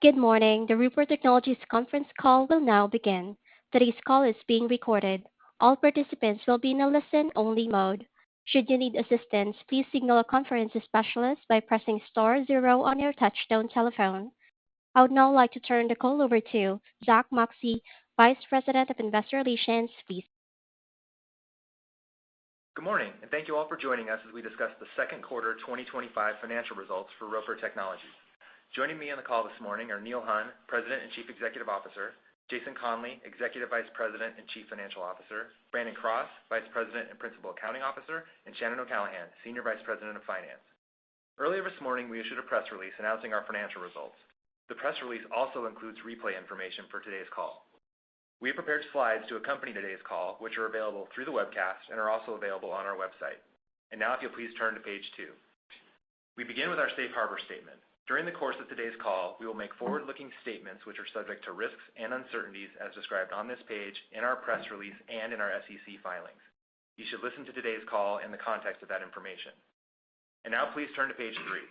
Good morning. The Roper Technologies conference call will now begin. Today's call is being recorded. All participants will be in a listen-only mode. Should you need assistance, please signal a conference specialist by pressing star zero on your touchtone telephone. I would now like to turn the call over to Zach Moxie, Vice President of Investor Relations. Please. Good morning, and thank you all for joining us as we discuss the second quarter 2025 financial results for Roper Technologies. Joining me on the call this morning are Neil Hunn, President and Chief Executive Officer, Jason Conley, Executive Vice President and Chief Financial Officer, Brandon Cross, Vice President and Principal Accounting Officer, and Shannon O'Callaghan, Senior Vice President of Finance. Earlier this morning, we issued a press release announcing our financial results. The press release also includes replay information for today's call. We have prepared slides to accompany today's call, which are available through the webcast and are also available on our website. And now, if you'll please turn to page 2. We begin with our safe harbor statement. During the course of today's call, we will make forward-looking statements which are subject to risks and uncertainties as described on this page, in our press release, and in our SEC filings. You should listen to today's call in the context of that information. And now please turn to page 3.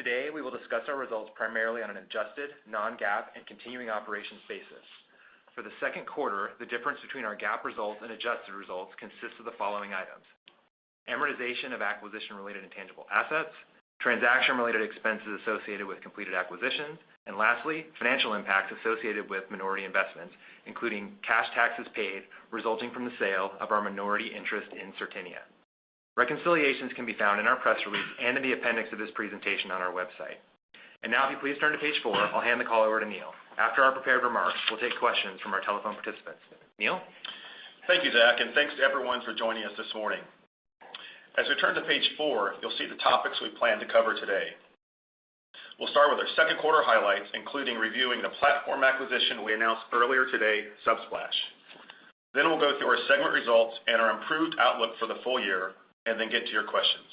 Today, we will discuss our results primarily on an adjusted, non-GAAP, and continuing operations basis. For the second quarter, the difference between our GAAP results and adjusted results consists of the following items: amortization of acquisition-related intangible assets, transaction-related expenses associated with completed acquisitions, and lastly, financial impacts associated with minority investments, including cash taxes paid resulting from the sale of our minority interest in Certinia. Reconciliations can be found in our press release and in the appendix of this presentation on our website. And now, if you please turn to page 4, I'll hand the call over to Neil. After our prepared remarks, we'll take questions from our telephone participants. Neil? Thank you, Zach, and thanks to everyone for joining us this morning. As we turn to page 4, you'll see the topics we plan to cover today. We'll start with our second quarter highlights, including reviewing the platform acquisition we announced earlier today, Subsplash. Then we'll go through our segment results and our improved outlook for the full year, and then get to your questions.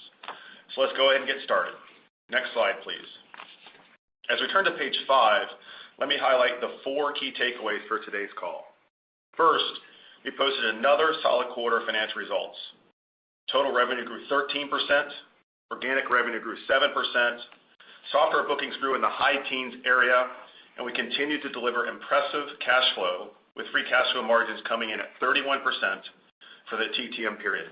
So let's go ahead and get started. Next slide, please. As we turn to page 5, let me highlight the 4 key takeaways for today's call. First, we posted another solid quarter of financial results. Total revenue grew 13%, organic revenue grew 7%, software bookings grew in the high teens area, and we continued to deliver impressive cash flow, with free cash flow margins coming in at 31% for the TTM period.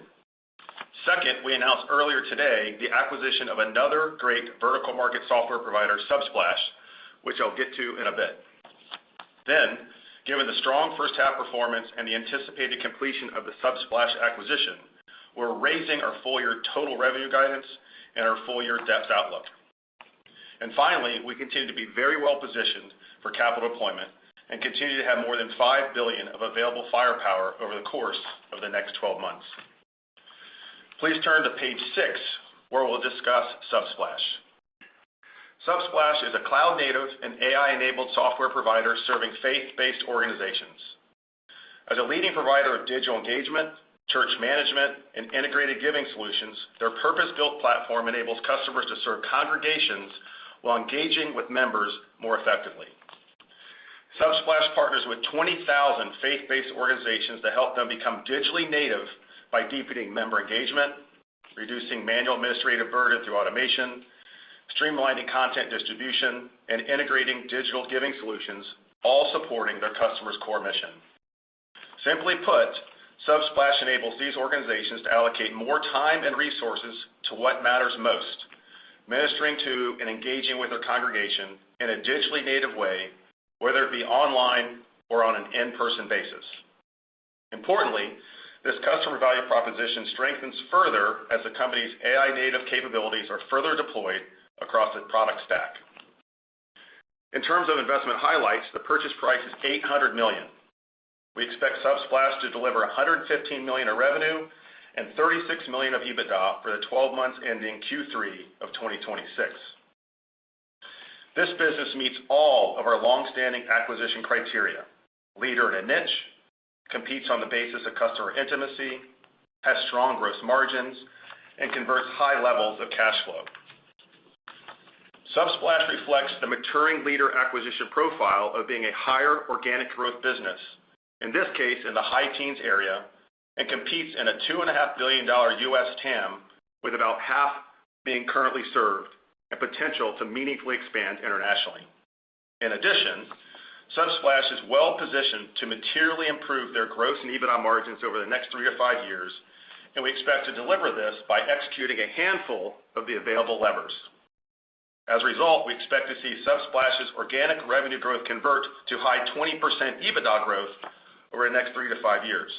Second, we announced earlier today the acquisition of another great vertical market software provider, Subsplash, which I'll get to in a bit. Then, given the strong first half performance and the anticipated completion of the Subsplash acquisition, we're raising our full-year total revenue guidance and our full-year DEPS outlook. And finally, we continue to be very well positioned for capital deployment and continue to have more than $5 billion of available firepower over the course of the next 12 months. Please turn to page 6, where we'll discuss Subsplash. Subsplash is a cloud-native and AI-enabled software provider serving faith-based organizations. As a leading provider of digital engagement, church management, and integrated giving solutions, their purpose-built platform enables customers to serve congregations while engaging with members more effectively. Subsplash partners with 20,000 faith-based organizations to help them become digitally native by deepening member engagement, reducing manual administrative burden through automation, streamlining content distribution, and integrating digital giving solutions, all supporting their customers' core mission. Simply put, Subsplash enables these organizations to allocate more time and resources to what matters most, ministering to and engaging with their congregation in a digitally native way, whether it be online or on an in-person basis. Importantly, this customer value proposition strengthens further as the company's AI-native capabilities are further deployed across the product stack. In terms of investment highlights, the purchase price is $800 million. We expect Subsplash to deliver $115 million of revenue and $36 million of EBITDA for the 12 months ending Q3 of 2026. This business meets all of our long-standing acquisition criteria: leader in a niche, competes on the basis of customer intimacy, has strong gross margins, and converts high levels of cash flow. Subsplash reflects the maturing leader acquisition profile of being a higher organic growth business, in this case in the high teens area, and competes in a $2.5 billion U.S. TAM with about half being currently served and potential to meaningfully expand internationally. In addition, Subsplash is well positioned to materially improve their gross and EBITDA margins over the next 3 to 5 years, and we expect to deliver this by executing a handful of the available levers. As a result, we expect to see Subsplash's organic revenue growth convert to high 20% EBITDA growth over the next 3 to 5 years.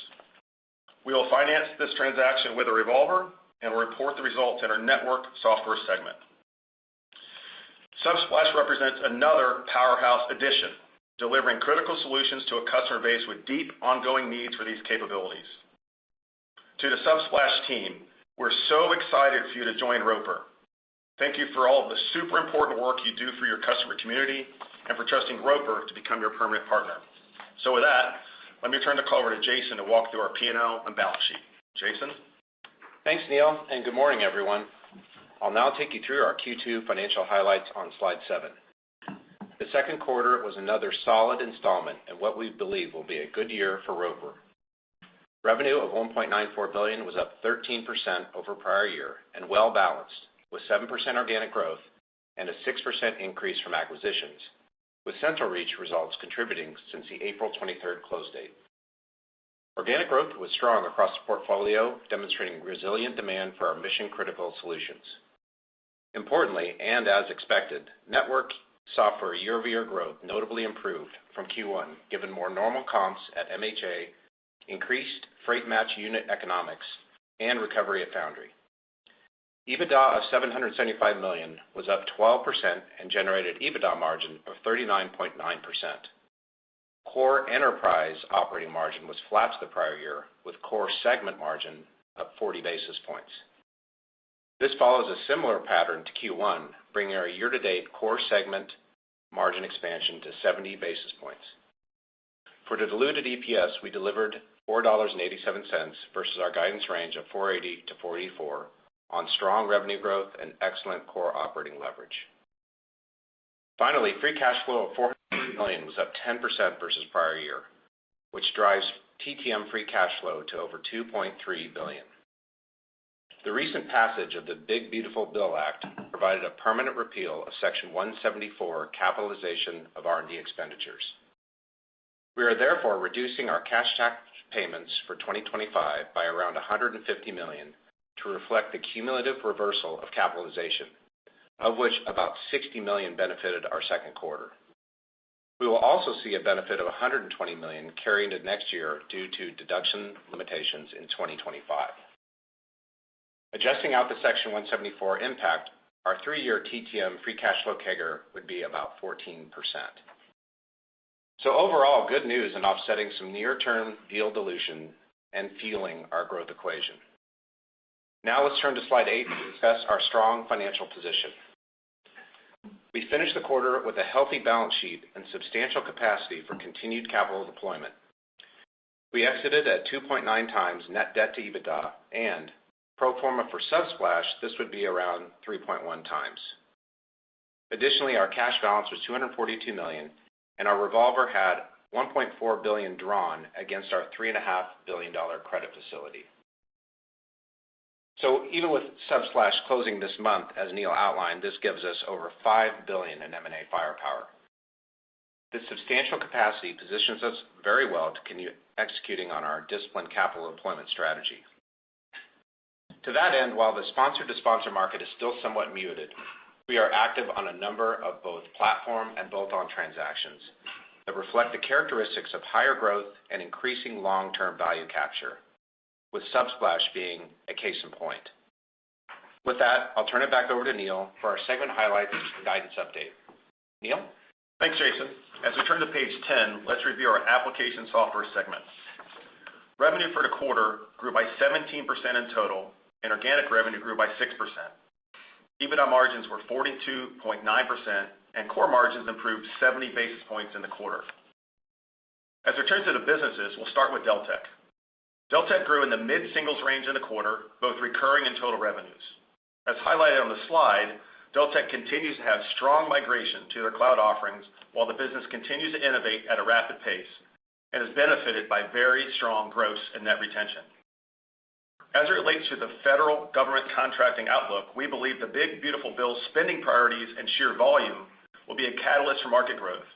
We will finance this transaction with a revolver and will report the results in our network software segment. Subsplash represents another powerhouse addition, delivering critical solutions to a customer base with deep ongoing needs for these capabilities. To the Subsplash team, we're so excited for you to join Roper. Thank you for all of the super important work you do for your customer community and for trusting Roper to become your permanent partner. So with that, let me turn the call over to Jason to walk through our P&L and balance sheet. Jason? Thanks, Neil, and good morning, everyone. I'll now take you through our Q2 financial highlights on slide 7. The second quarter was another solid installment in what we believe will be a good year for Roper. Revenue of $1.94 billion was up 13% over prior year and well balanced, with 7% organic growth and a 6% increase from acquisitions, with CentralReach results contributing since the April 23rd close date. Organic growth was strong across the portfolio, demonstrating resilient demand for our mission-critical solutions. Importantly, and as expected, network software year-over-year growth notably improved from Q1, given more normal comps at MHA, increased freight match unit economics, and recovery at Foundry. EBITDA of $775 million was up 12% and generated EBITDA margin of 39.9%. Core enterprise operating margin was flat to the prior year, with core segment margin up 40 basis points. This follows a similar pattern to Q1, bringing our year-to-date core segment margin expansion to 70 basis points. For the diluted EPS, we delivered $4.87 versus our guidance range of $4.80 to $4.84 on strong revenue growth and excellent core operating leverage. Finally, free cash flow of $400 million was up 10% versus prior year, which drives TTM free cash flow to over $2.3 billion. The recent passage of the Big Beautiful Bill Act provided a permanent repeal of Section 174 capitalization of R&D expenditures. We are therefore reducing our cash tax payments for 2025 by around $150 million to reflect the cumulative reversal of capitalization, of which about $60 million benefited our second quarter. We will also see a benefit of $120 million carried into next year due to deduction limitations in 2025. Adjusting out the Section 174 impact, our 3-year TTM free cash flow CAGR would be about 14%. So overall, good news in offsetting some near-term deal dilution and fueling our growth equation. Now let's turn to slide 8 to discuss our strong financial position. We finished the quarter with a healthy balance sheet and substantial capacity for continued capital deployment. We exited at 2.9 times net debt to EBITDA, and pro forma for Subsplash, this would be around 3.1 times. Additionally, our cash balance was $242 million, and our revolver had $1.4 billion drawn against our $3.5 billion credit facility. So even with Subsplash closing this month, as Neil outlined, this gives us over $5 billion in M&A firepower. This substantial capacity positions us very well to continue executing on our disciplined capital deployment strategy. To that end, while the sponsor-to-sponsor market is still somewhat muted, we are active on a number of both platform and bolt-on transactions that reflect the characteristics of higher growth and increasing long-term value capture, with Subsplash being a case in point. With that, I'll turn it back over to Neil for our segment highlights and guidance update. Neil? Thanks, Jason. As we turn to page 10, let's review our application software segment. Revenue for the quarter grew by 17% in total, and organic revenue grew by 6%. EBITDA margins were 42.9%, and core margins improved 70 basis points in the quarter. As we turn to the businesses, we'll start with Deltek. Deltek grew in the mid-singles range in the quarter, both recurring and total revenues. As highlighted on the slide, Deltek continues to have strong migration to their cloud offerings while the business continues to innovate at a rapid pace and is benefited by very strong gross and net retention. As it relates to the federal government contracting outlook, we believe the Big Beautiful Bill's spending priorities and sheer volume will be a catalyst for market growth,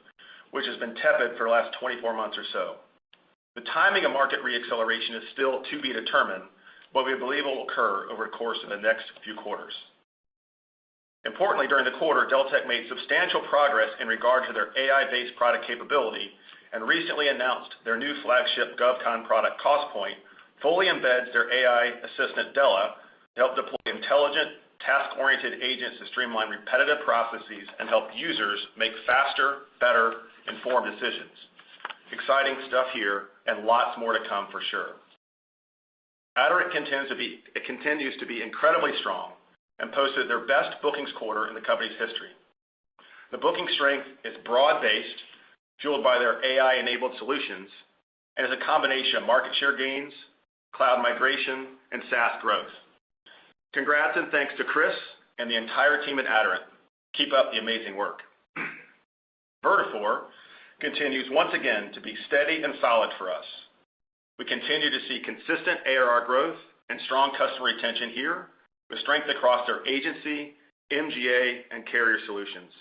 which has been tepid for the last 24 months or so. The timing of market reacceleration is still to be determined, but we believe it will occur over the course of the next few quarters. Importantly, during the quarter, Deltek made substantial progress in regard to their AI-based product capability and recently announced their new flagship GovCon product, CostPoint, fully embeds their AI assistant, Della, to help deploy intelligent, task-oriented agents to streamline repetitive processes and help users make faster, better, informed decisions. Exciting stuff here and lots more to come for sure. Aderant continues to be incredibly strong and posted their best bookings quarter in the company's history. The booking strength is broad-based, fueled by their AI-enabled solutions, and is a combination of market share gains, cloud migration, and SaaS growth. Congrats and thanks to Chris and the entire team at Aderant. Keep up the amazing work. Vertafore continues once again to be steady and solid for us. We continue to see consistent ARR growth and strong customer retention here, with strength across their agency, MGA, and carrier solutions.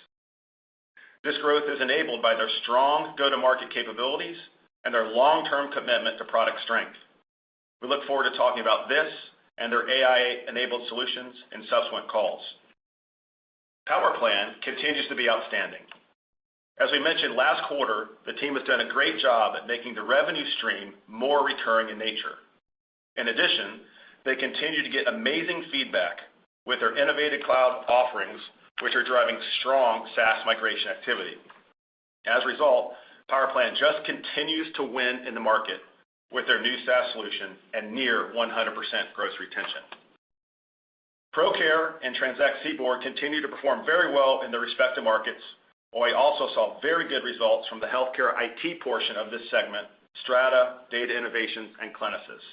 This growth is enabled by their strong go-to-market capabilities and their long-term commitment to product strength. We look forward to talking about this and their AI-enabled solutions in subsequent calls. PowerPlan continues to be outstanding. As we mentioned last quarter, the team has done a great job at making the revenue stream more recurring in nature. In addition, they continue to get amazing feedback with their innovative cloud offerings, which are driving strong SaaS migration activity. As a result, PowerPlan just continues to win in the market with their new SaaS solution and near 100% gross retention. ProCare and Transact CBORD continue to perform very well in their respective markets, while we also saw very good results from the healthcare IT portion of this segment, Strata, Data Innovations, and Clinisys.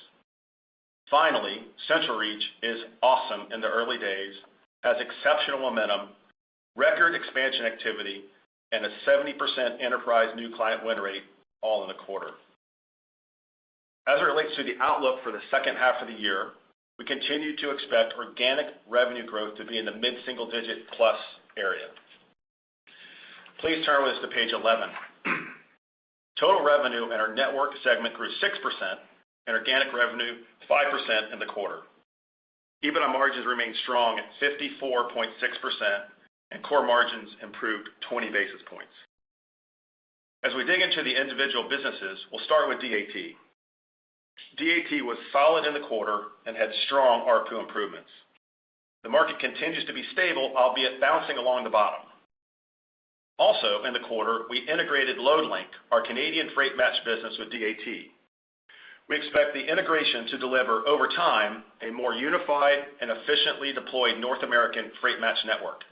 Finally, CentralReach is awesome in the early days, has exceptional momentum, record expansion activity, and a 70% enterprise new client win rate, all in the quarter. As it relates to the outlook for the second half of the year, we continue to expect organic revenue growth to be in the mid-single digit plus area. Please turn with us to page 11. Total revenue in our network segment grew 6% and organic revenue 5% in the quarter. EBITDA margins remained strong at 54.6% and core margins improved 20 basis points. As we dig into the individual businesses, we'll start with DAT. DAT was solid in the quarter and had strong ARPU improvements. The market continues to be stable, albeit bouncing along the bottom. Also in the quarter, we integrated LoadLink, our Canadian freight match business, with DAT. We expect the integration to deliver over time a more unified and efficiently deployed North American freight match network.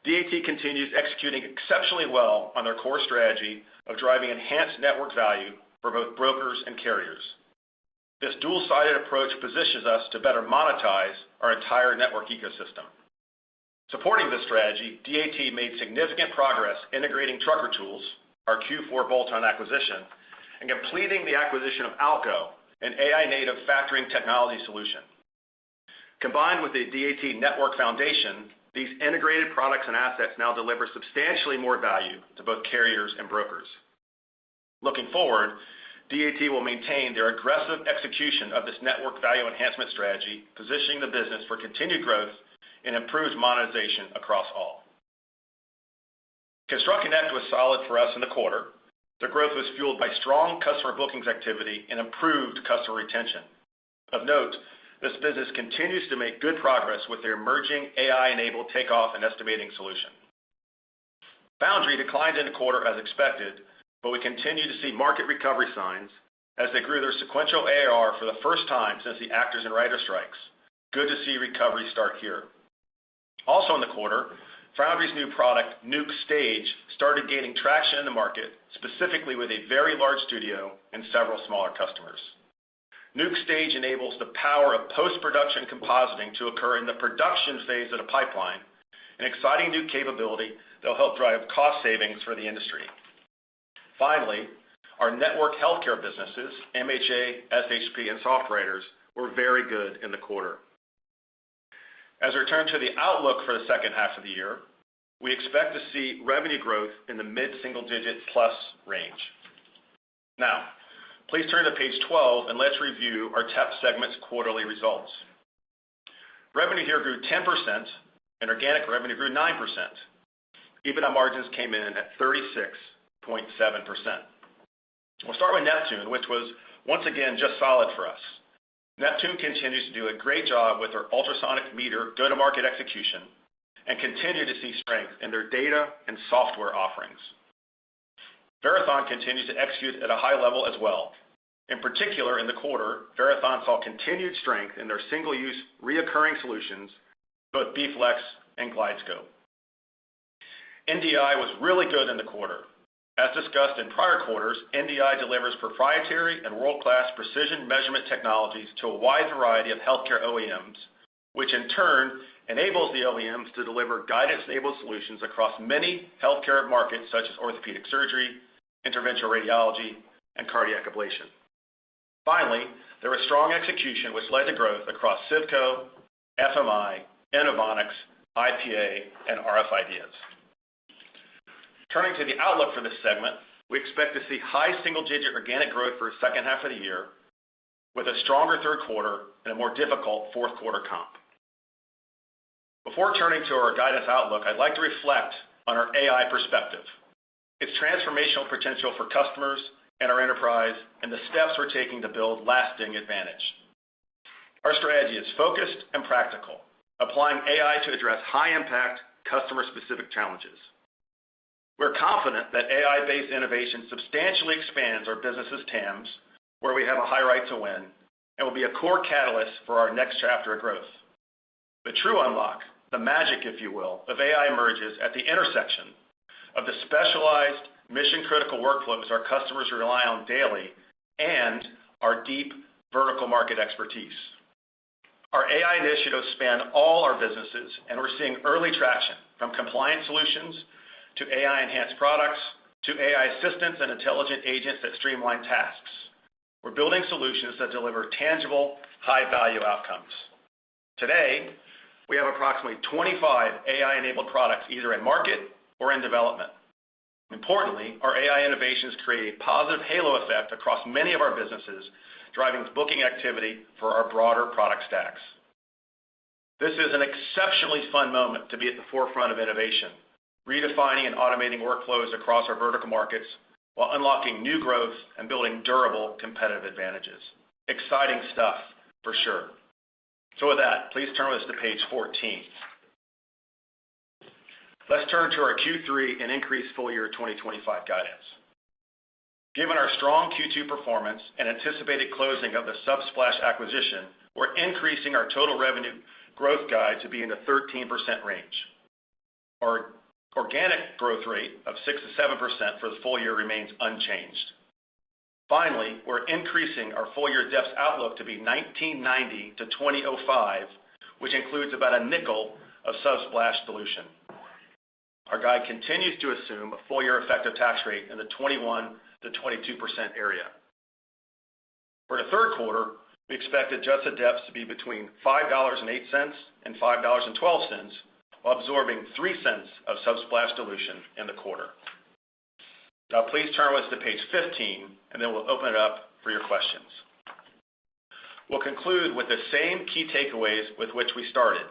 DAT continues executing exceptionally well on their core strategy of driving enhanced network value for both brokers and carriers. This dual-sided approach positions us to better monetize our entire network ecosystem. Supporting this strategy, DAT made significant progress integrating Trucker Tools, our Q4 bolt-on acquisition, and completing the acquisition of Alco, an AI-native factoring technology solution. Combined with the DAT network foundation, these integrated products and assets now deliver substantially more value to both carriers and brokers. Looking forward, DAT will maintain their aggressive execution of this network value enhancement strategy, positioning the business for continued growth and improved monetization across all. ConstructConnect was solid for us in the quarter. Their growth was fueled by strong customer bookings activity and improved customer retention. Of note, this business continues to make good progress with their emerging AI-enabled takeoff and estimating solution. Foundry declined in the quarter as expected, but we continue to see market recovery signs as they grew their sequential ARR for the first time since the actors and writers strikes. Good to see recovery start here. Also in the quarter, Foundry's new product, Nuke Stage, started gaining traction in the market, specifically with a very large studio and several smaller customers. Nuke Stage enables the power of post-production compositing to occur in the production phase of the pipeline, an exciting new capability that will help drive cost savings for the industry. Finally, our network healthcare businesses, MHA, SHP, and SoftWriters, were very good in the quarter. As we return to the outlook for the second half of the year, we expect to see revenue growth in the mid-single digit plus range. Now, please turn to page 12 and let's review our TEP segment's quarterly results. Revenue here grew 10% and organic revenue grew 9%. EBITDA margins came in at 36.7%. We'll start with Neptune, which was once again just solid for us. Neptune continues to do a great job with their ultrasonic meter go-to-market execution and continue to see strength in their data and software offerings. Verathon continues to execute at a high level as well. In particular, in the quarter, Verathon saw continued strength in their single-use reoccurring solutions, both BFlex and GlideScope. NDI was really good in the quarter. As discussed in prior quarters, NDI delivers proprietary and world-class precision measurement technologies to a wide variety of healthcare OEMs, which in turn enables the OEMs to deliver guidance-enabled solutions across many healthcare markets such as orthopedic surgery, interventional radiology, and cardiac ablation. Finally, there was strong execution which led to growth across Civco, FMI, Innovonics, IPA, and RF Ideas. Turning to the outlook for this segment, we expect to see high single-digit organic growth for the second half of the year with a stronger third quarter and a more difficult fourth quarter comp. Before turning to our guidance outlook, I'd like to reflect on our AI perspective, its transformational potential for customers and our enterprise, and the steps we're taking to build lasting advantage. Our strategy is focused and practical, applying AI to address high-impact, customer-specific challenges. We're confident that AI-based innovation substantially expands our business's TAMs, where we have a high right to win, and will be a core catalyst for our next chapter of growth. The true unlock, the magic, if you will, of AI emerges at the intersection of the specialized mission-critical workflows our customers rely on daily and our deep vertical market expertise. Our AI initiatives span all our businesses, and we're seeing early traction from compliance solutions to AI-enhanced products to AI assistants and intelligent agents that streamline tasks. We're building solutions that deliver tangible, high-value outcomes. Today, we have approximately 25 AI-enabled products either in market or in development. Importantly, our AI innovations create a positive halo effect across many of our businesses, driving booking activity for our broader product stacks. This is an exceptionally fun moment to be at the forefront of innovation, redefining and automating workflows across our vertical markets while unlocking new growth and building durable competitive advantages. Exciting stuff, for sure. So with that, please turn with us to page 14. Let's turn to our Q3 and increased full year 2025 guidance. Given our strong Q2 performance and anticipated closing of the Subsplash acquisition, we're increasing our total revenue growth guide to be in the 13% range. Our organic growth rate of 6 to 7% for the full year remains unchanged. Finally, we're increasing our full year DEPS outlook to be 19.90 to 20.05, which includes about a nickel of Subsplash dilution. Our guide continues to assume a full year effective tax rate in the 21 to 22% area. For the third quarter, we expect adjusted DEPS to be between $5.08 and $5.12, while absorbing 3 cents of Subsplash dilution in the quarter. Now please turn with us to page 15, and then we'll open it up for your questions. We'll conclude with the same key takeaways with which we started.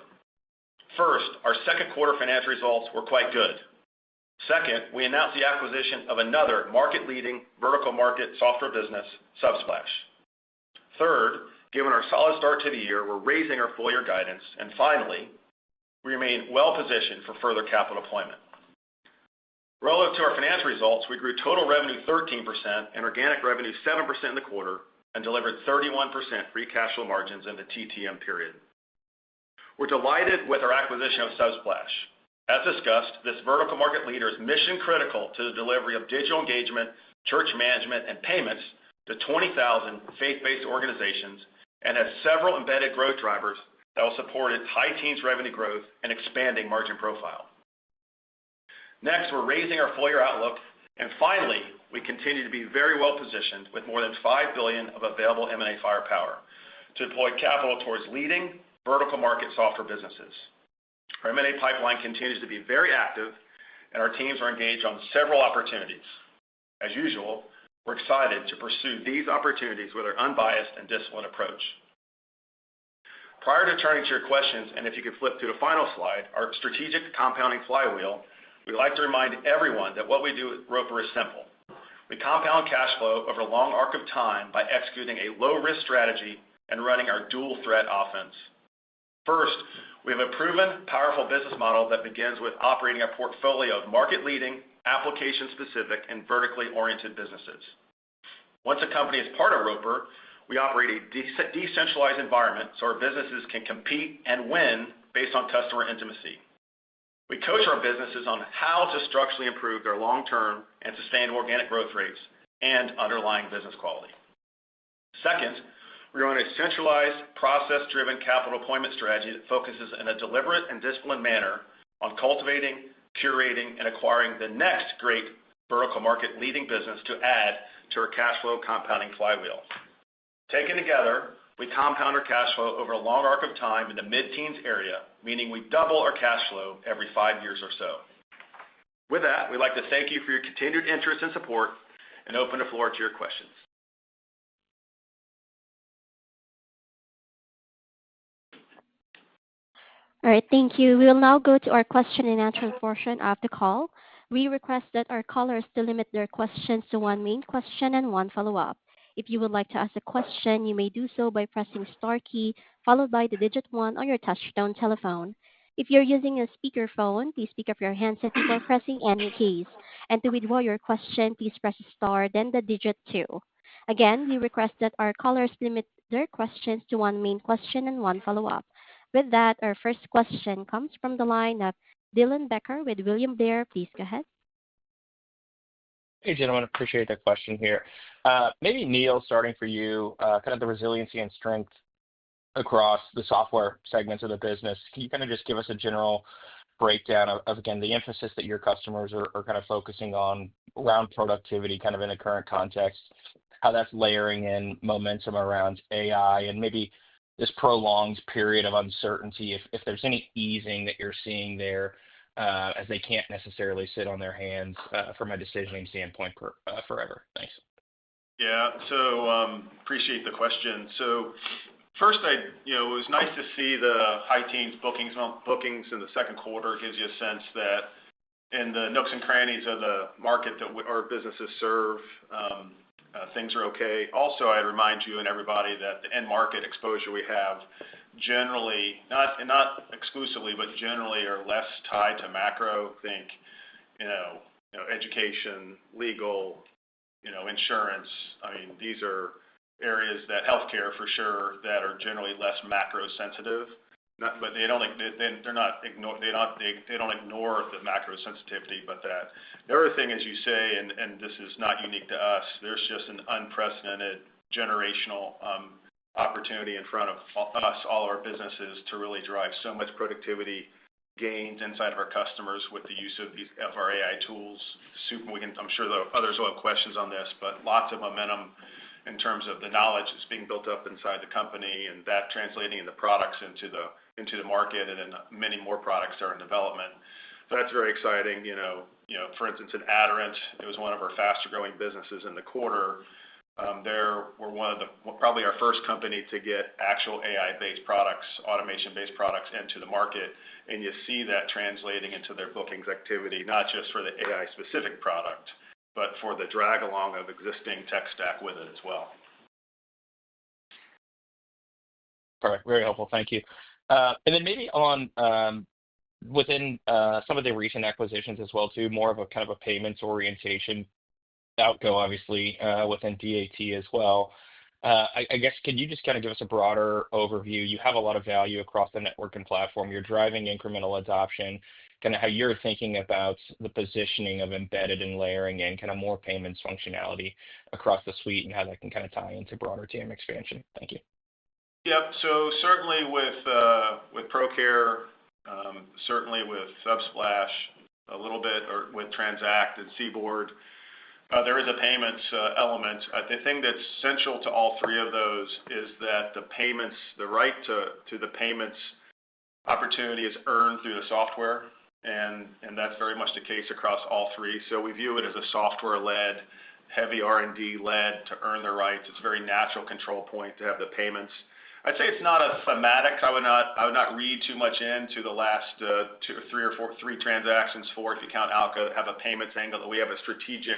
First, our second quarter financial results were quite good. Second, we announced the acquisition of another market-leading vertical market software business, Subsplash. Third, given our solid start to the year, we're raising our full year guidance. And finally, we remain well positioned for further capital deployment. Relative to our financial results, we grew total revenue 13% and organic revenue 7% in the quarter and delivered 31% free cash flow margins in the TTM period. We're delighted with our acquisition of Subsplash. As discussed, this vertical market leader is mission critical to the delivery of digital engagement, church management, and payments to 20,000 faith-based organizations and has several embedded growth drivers that will support its high teens revenue growth and expanding margin profile. Next, we're raising our full year outlook. And finally, we continue to be very well positioned with more than $5 billion of available M&A firepower to deploy capital towards leading vertical market software businesses. Our M&A pipeline continues to be very active, and our teams are engaged on several opportunities. As usual, we're excited to pursue these opportunities with our unbiased and disciplined approach. Prior to turning to your questions, and if you could flip to the final slide, our strategic compounding flywheel, we'd like to remind everyone that what we do at Roper is simple. We compound cash flow over a long arc of time by executing a low-risk strategy and running our dual-threat offense. First, we have a proven, powerful business model that begins with operating a portfolio of market-leading, application-specific, and vertically oriented businesses. Once a company is part of Roper, we operate a decentralized environment so our businesses can compete and win based on customer intimacy. We coach our businesses on how to structurally improve their long-term and sustained organic growth rates and underlying business quality. Second, we run a centralized, process-driven capital deployment strategy that focuses in a deliberate and disciplined manner on cultivating, curating, and acquiring the next great vertical market leading business to add to our cash flow compounding flywheel. Taken together, we compound our cash flow over a long arc of time in the mid-teens area, meaning we double our cash flow every 5 years or so. With that, we'd like to thank you for your continued interest and support and open the floor to your questions. All right, thank you. We will now go to our question and answer portion of the call. We request that our callers to limit their questions to one main question and one follow-up. If you would like to ask a question, you may do so by pressing star key followed by the digit 1 on your touchtone telephone. If you're using a speakerphone, please pick up your handset before pressing any keys. And to withdraw your question, please press star then the digit 2. Again, we request that our callers limit their questions to one main question and one follow-up. With that, our first question comes from the line of Dylan Becker with William Blair. Please go ahead. Hey, gentlemen, appreciate the question here. Maybe Neil, starting for you, kind of the resiliency and strength across the software segments of the business. Can you kind of just give us a general breakdown of again, the emphasis that your customers are kind of focusing on around productivity, kind of in the current context, how that's layering in momentum around AI, and maybe this prolonged period of uncertainty, if there's any easing that you're seeing there, as they can't necessarily sit on their hands from a decisioning standpoint forever. Thanks. Yeah, so appreciate the question. So first, it was nice to see the high teens bookings in the second quarter. Gives you a sense that in the nooks and crannies of the market that our businesses serve, things are okay. Also, I remind you and everybody that the end market exposure we have generally, not exclusively, but generally are less tied to macro. Think, education, legal, insurance. I mean, these are areas that healthcare for sure that are generally less macro sensitive. But they don't ignore the macro sensitivity. But that the other thing, as you say, and this is not unique to us, there's just an unprecedented generational opportunity in front of us, all our businesses, to really drive so much productivity gains inside of our customers with the use of our AI tools. I'm sure others will have questions on this, but lots of momentum in terms of the knowledge that's being built up inside the company, and that translating into products into the market, and then many more products are in development. So that's very exciting. For instance, in Aderant, it was one of our faster growing businesses in the quarter. We're probably our first company to get actual AI-based products, automation-based products into the market, and you see that translating into their bookings activity, not just for the AI-specific product, but for the drag along of existing tech stack with it as well. Perfect. Very helpful. Thank you. And then maybe on within some of the recent acquisitions as well, too, more of a kind of a payments orientation. Outgo, obviously, within DAT as well. I guess, can you just kind of give us a broader overview? You have a lot of value across the network and platform. You're driving incremental adoption, kind of how you're thinking about the positioning of embedded and layering in kind of more payments functionality across the suite and how that can kind of tie into broader TAM expansion. Thank you. Yep. So certainly with ProCare, certainly with Subsplash, a little bit, or with Transact and Seaboard, there is a payments element. The thing that's central to all three of those is that the right to the payments opportunity is earned through the software, and that's very much the case across all three. So we view it as a software-led, heavy R&D-led to earn their rights. It's a very natural control point to have the payments. I'd say it's not a thematic. I would not read too much into the last three transactions, four if you count Alka, that have a payments angle, that we have a strategic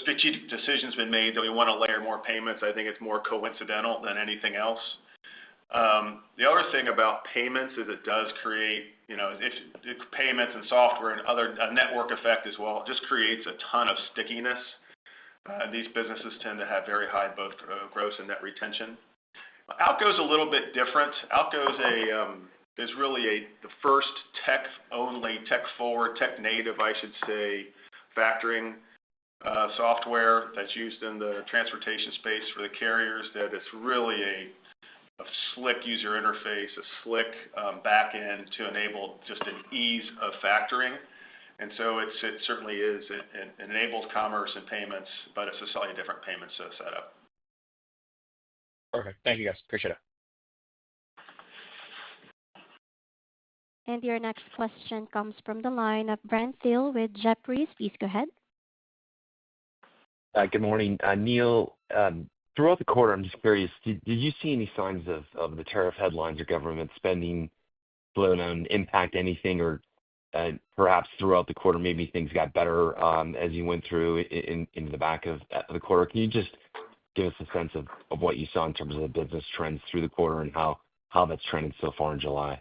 strategic decision's been made that we want to layer more payments. I think it's more coincidental than anything else. The other thing about payments is it does create, if payments and software and a network effect as well. It just creates a ton of stickiness. These businesses tend to have very high both gross and net retention. Alco's a little bit different. Alco is really the first tech-only, tech-forward, tech-native, I should say, factoring software that's used in the transportation space for the carriers. That it's really a slick user interface, a slick back end to enable just an ease of factoring. And so it certainly is. It enables commerce and payments, but it's a slightly different payments setup. Perfect. Thank you, guys. Appreciate it. And your next question comes from the line of Brent Thill with Jefferies. Please go ahead. Good morning. Neil, throughout the quarter, I'm just curious, did you see any signs of the tariff headlines or government spending slowdown impact anything, or perhaps throughout the quarter, maybe things got better as you went through into the back of the quarter? Can you just give us a sense of what you saw in terms of the business trends through the quarter and how that's trended so far in July?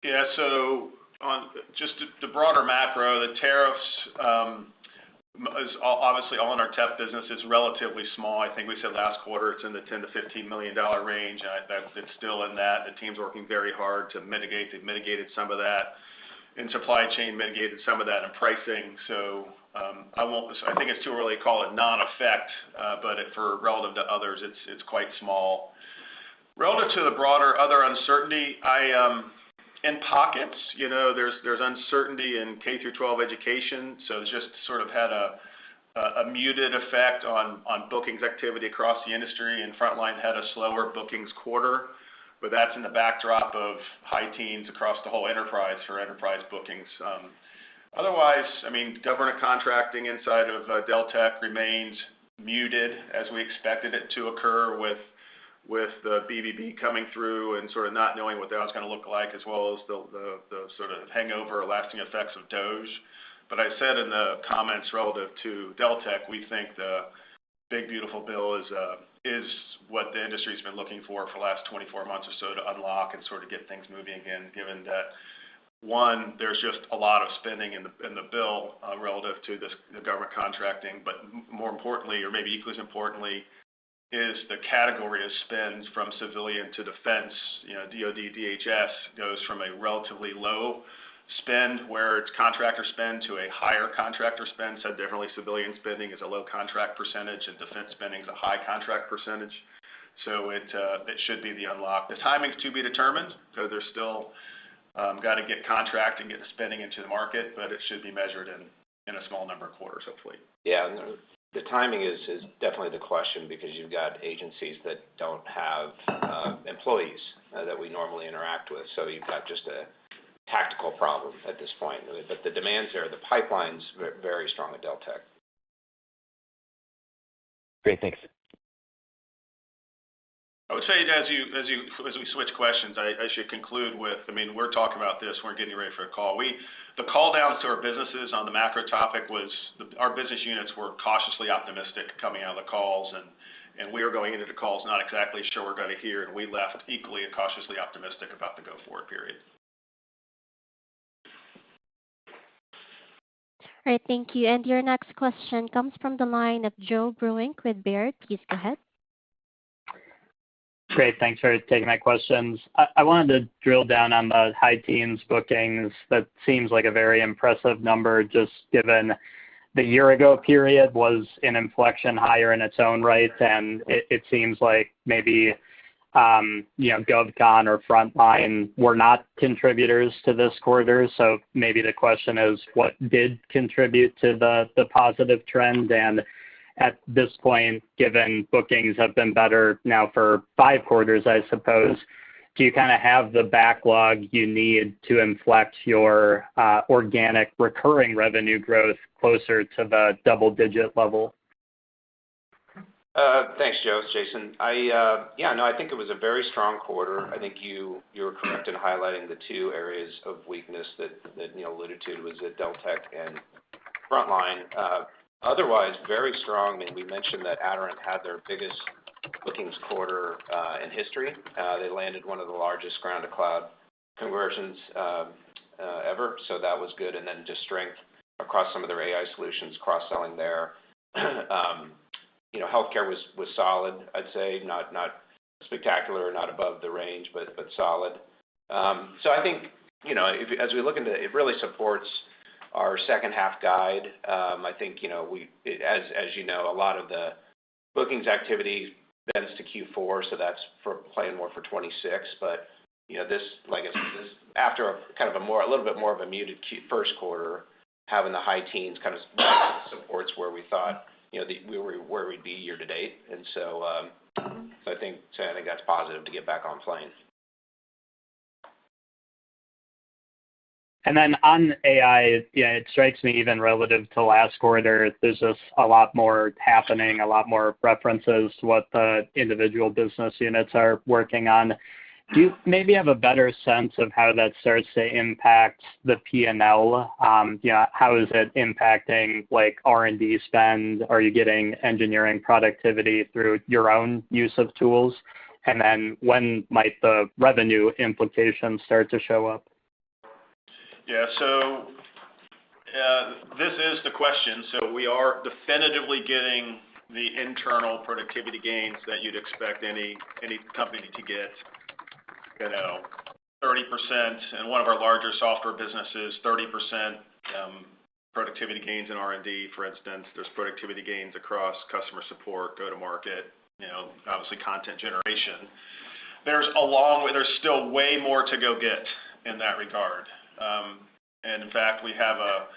Yeah, so on just the broader macro, the tariffs is obviously all in our TEP business. It's relatively small. I think we said last quarter it's in the $10 to $15 million range. It's still in that. The team's working very hard to mitigate. They've mitigated some of that in supply chain, mitigated some of that in pricing. So I think it's too early to call it non-effect, but for relative to others, it's quite small. Relative to the broader other uncertainty, in pockets, there's uncertainty in K through 12 education, so it's just sort of had a muted effect on bookings activity across the industry, and Frontline had a slower bookings quarter, but that's in the backdrop of high teens across the whole enterprise for enterprise bookings. Otherwise, government contracting inside of Deltek remains muted as we expected it to occur with the BBB coming through and sort of not knowing what that was going to look like, as well as the sort of hangover or lasting effects of DOGE. But I said in the comments relative to Deltek, we think the big beautiful bill is what the industry's been looking for the last 24 months or so to unlock and sort of get things moving again, given that, one, there's just a lot of spending in the bill relative to the government contracting, but more importantly, or maybe equally as importantly, is the category of spend from civilian to defense. DoD, DHS goes from a relatively low spend where it's contractor spend to a higher contractor spend. Said differently, civilian spending is a low contract percentage and defense spending is a high contract percentage. So it should be the unlock. The timing's to be determined, so there's still got to get contract and get the spending into the market, but it should be measured in a small number of quarters, hopefully. Yeah, the timing is definitely the question, because you've got agencies that don't have employees that we normally interact with. So you've got just a tactical problem at this point. But the demand's there. The pipeline's very strong at Deltek. Great, thanks. I would say as we switch questions, I should conclude with, we're talking about this, we're getting ready for a call. The call downs to our businesses on the macro topic was our business units were cautiously optimistic coming out of the calls, and we were going into the calls not exactly sure we're going to hear, and we left equally cautiously optimistic about the go-forward period. All right, thank you. And your next question comes from the line of Joe Vruwink with Baird. Please go ahead. Great. Thanks for taking my questions. I wanted to drill down on the high teens bookings. That seems like a very impressive number, just given the year ago period was an inflection higher in its own right. And it seems like maybe, GovCon or Frontline were not contributors to this quarter. So maybe the question is, what did contribute to the positive trend? And at this point, given bookings have been better now for 5 quarters, I suppose, do you kind of have the backlog you need to inflect your organic recurring revenue growth closer to the double-digit level? Thanks, Joe. It's Jason. I think it was a very strong quarter. I think you were correct in highlighting the two areas of weakness that Neil alluded to, was at Deltek and Frontline. Otherwise, very strong. I mean, we mentioned that Aderant had their biggest bookings quarter in history. They landed one of the largest ground-to-cloud conversions ever, so that was good. And then just strength across some of their AI solutions, cross-selling there. Healthcare was solid, I'd say, not spectacular, not above the range, but solid. So I think, as we look into it, it really supports our second half guide. I think, as you know, a lot of the bookings activity bends to Q4, so that's for playing more for 26. But, this, like I said, this after a kind of a little bit more of a muted first quarter, having the high teens kind of supports where we thought, where we'd be year to date. And so I think that's positive to get back on plane. And then on AI, it strikes me even relative to last quarter, there's just a lot more happening, a lot more references to what the individual business units are working on. Do you maybe have a better sense of how that starts to impact the P&L? How is it impacting like R&D spend? Are you getting engineering productivity through your own use of tools? And then when might the revenue implications start to show up? Yeah, so this is the question. So we are definitively getting the internal productivity gains that you'd expect any company to get. 30%, and one of our larger software businesses, 30% productivity gains in R&D, for instance. There's productivity gains across customer support, go-to-market, obviously content generation. There's still way more to go get in that regard. And in fact, we have a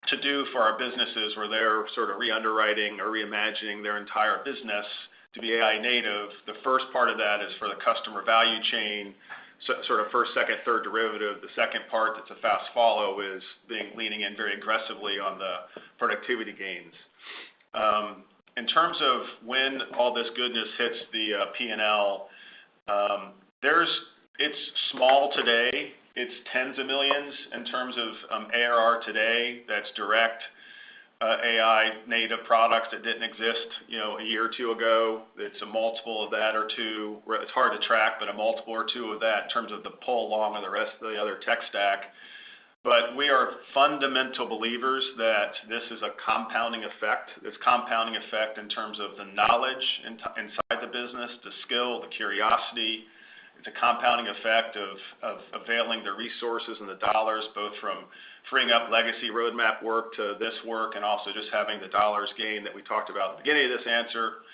to-do for our businesses where they're sort of re-underwriting or reimagining their entire business to be AI native. The first part of that is for the customer value chain, sort of first, second, third derivative. The second part that's a fast follow is leaning in very aggressively on the productivity gains. In terms of when all this goodness hits the P&L, it's small today. It's tens of millions in terms of ARR today. That's direct AI native products that didn't exist, a year or two ago. It's a multiple of that or two. It's hard to track, but a multiple or two of that in terms of the pull along of the rest of the other tech stack. But we are fundamental believers that this is a compounding effect. This compounding effect in terms of the knowledge inside the business, the skill, the curiosity. It's a compounding effect of availing the resources and the dollars, both from freeing up legacy roadmap work to this work, and also just having the dollars gain that we talked about at the beginning of this answer.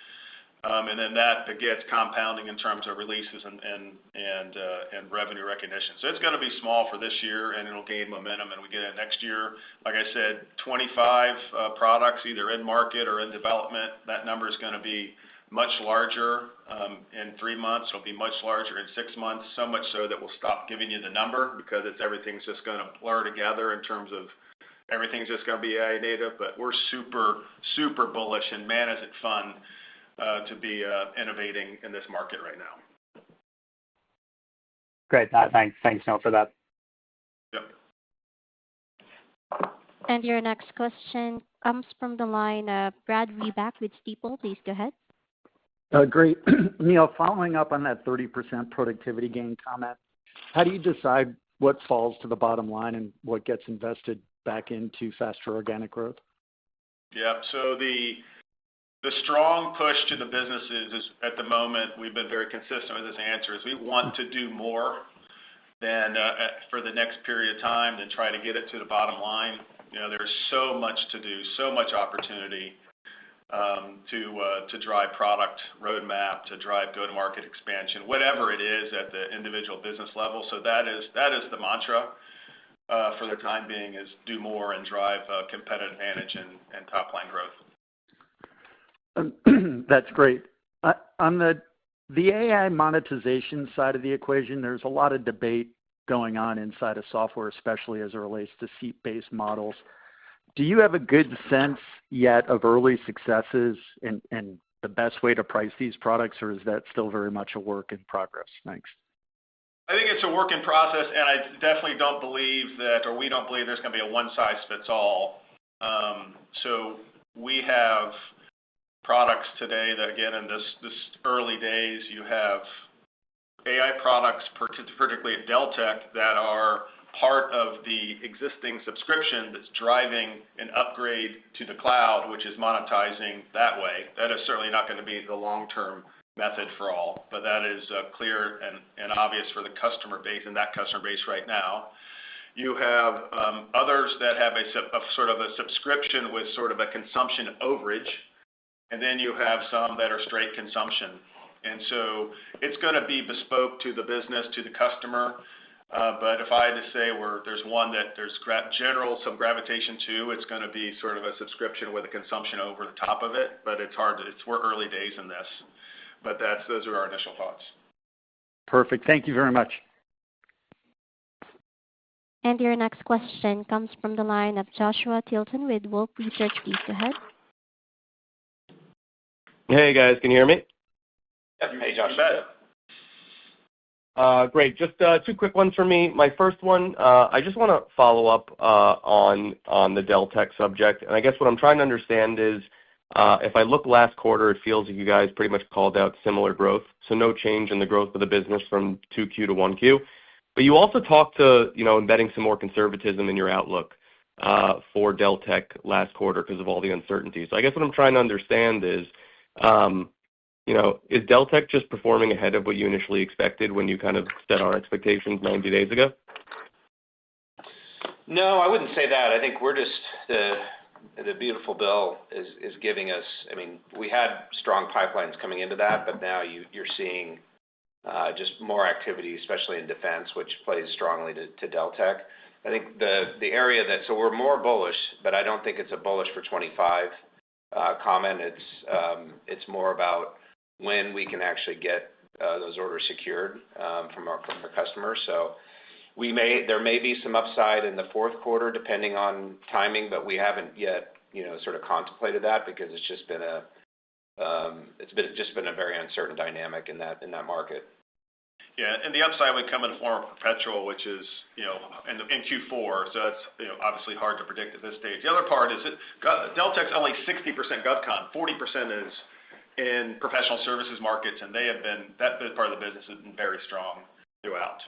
And then that begets compounding in terms of releases and revenue recognition. So it's going to be small for this year, and it'll gain momentum, and we get it next year. Like I said, 25 products either in market or in development. That number is going to be much larger in 3 months. It'll be much larger in 6 months, so much so that we'll stop giving you the number because everything's just going to blur together in terms of everything's just going to be AI native. But we're super, super bullish, and man, is it fun to be innovating in this market right now. Great. Thanks, Neil, for that. Yep. And your next question comes from the line of Brad Reback with Stifel. Please go ahead. Great. Neil, following up on that 30% productivity gain comment, how do you decide what falls to the bottom line and what gets invested back into faster organic growth? Yeah. So the strong push to the businesses is, at the moment, we've been very consistent with this answer, is we want to do more than for the next period of time than try to get it to the bottom line. There's so much to do, so much opportunity to drive product roadmap, to drive go-to-market expansion, whatever it is at the individual business level. So that is the mantra for the time being, is do more and drive competitive advantage and top line growth. That's great. On the The AI monetization side of the equation, there's a lot of debate going on inside of software, especially as it relates to seat-based models. Do you have a good sense yet of early successes and the best way to price these products, or is that still very much a work in progress? Thanks. I think it's a work in process, and I definitely don't believe that, or we don't believe there's going to be a one-size-fits-all. So we have products today that, again, in this early days, you have AI products, particularly at Deltek, that are part of the existing subscription that's driving an upgrade to the cloud, which is monetizing that way. That is certainly not going to be the long-term method for all, but that is clear and obvious for the customer base and that customer base right now. You have others that have a sort of a subscription with sort of a consumption overage, and then you have some that are straight consumption. And so it's going to be bespoke to the business, to the customer. But if I had to say there's one that there's some gravitation to, it's going to be sort of a subscription with a consumption over the top of it. But it's hard. We're early days in this. But those are our initial thoughts. Perfect. Thank you very much. And your next question comes from the line of Joshua Tilton with Wolfe Research. Please go ahead. Hey, guys. Can you hear me? Yep. Hey, Josh. Great. Just two quick ones for me. My first one, I just want to follow up on the Deltek subject. And I guess what I'm trying to understand is if I look last quarter, it feels like you guys pretty much called out similar growth. So no change in the growth of the business from 2Q to 1Q. But you also talked to embedding some more conservatism in your outlook for Deltek last quarter because of all the uncertainties. So I guess what I'm trying to understand is, is Deltek just performing ahead of what you initially expected when you kind of set our expectations 90 days ago? No, I wouldn't say that. I think we're just the beautiful bill is giving us. I mean, we had strong pipelines coming into that, but now you're seeing just more activity, especially in defense, which plays strongly to Deltek. I think the area so we're more bullish, but I don't think it's a bullish for 25 comment. It's more about when we can actually get those orders secured from our customers. So there may be some upside in the fourth quarter depending on timing, but we haven't yet sort of contemplated that because it's just been a very uncertain dynamic in that market. Yeah, and the upside would come in the form of perpetual, which is in Q4. So that's obviously hard to predict at this stage. The other part is that Deltek's only 60% GovCon, 40% is in professional services markets, and that part of the business has been very strong throughout.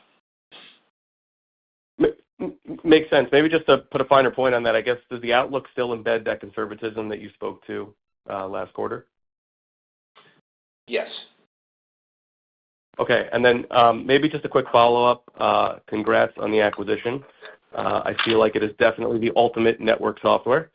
Makes sense. Maybe just to put a finer point on that, I guess, does the outlook still embed that conservatism that you spoke to last quarter? Yes. Okay. And then maybe just a quick follow-up. Congrats on the acquisition. I feel like it is definitely the ultimate network software.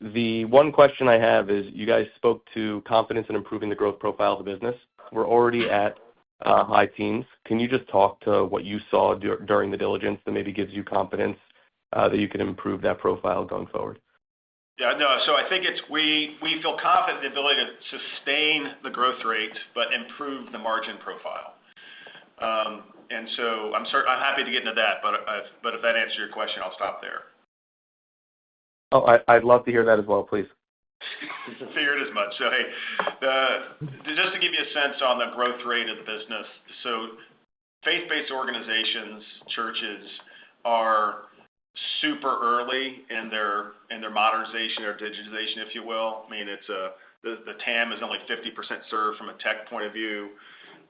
The one question I have is you guys spoke to confidence in improving the growth profile of the business. We're already at high teens. Can you just talk to what you saw during the diligence that maybe gives you confidence that you can improve that profile going forward? Yeah, no. So I think we feel confident in the ability to sustain the growth rate but improve the margin profile. And so I'm happy to get into that, but if that answers your question, I'll stop there. Oh, I'd love to hear that as well, please. Figured as much. So, hey, just to give you a sense on the growth rate of the business, so faith-based organizations, churches, are super early in their modernization or digitization, if you will. I mean, the TAM is only 50% served from a tech point of view,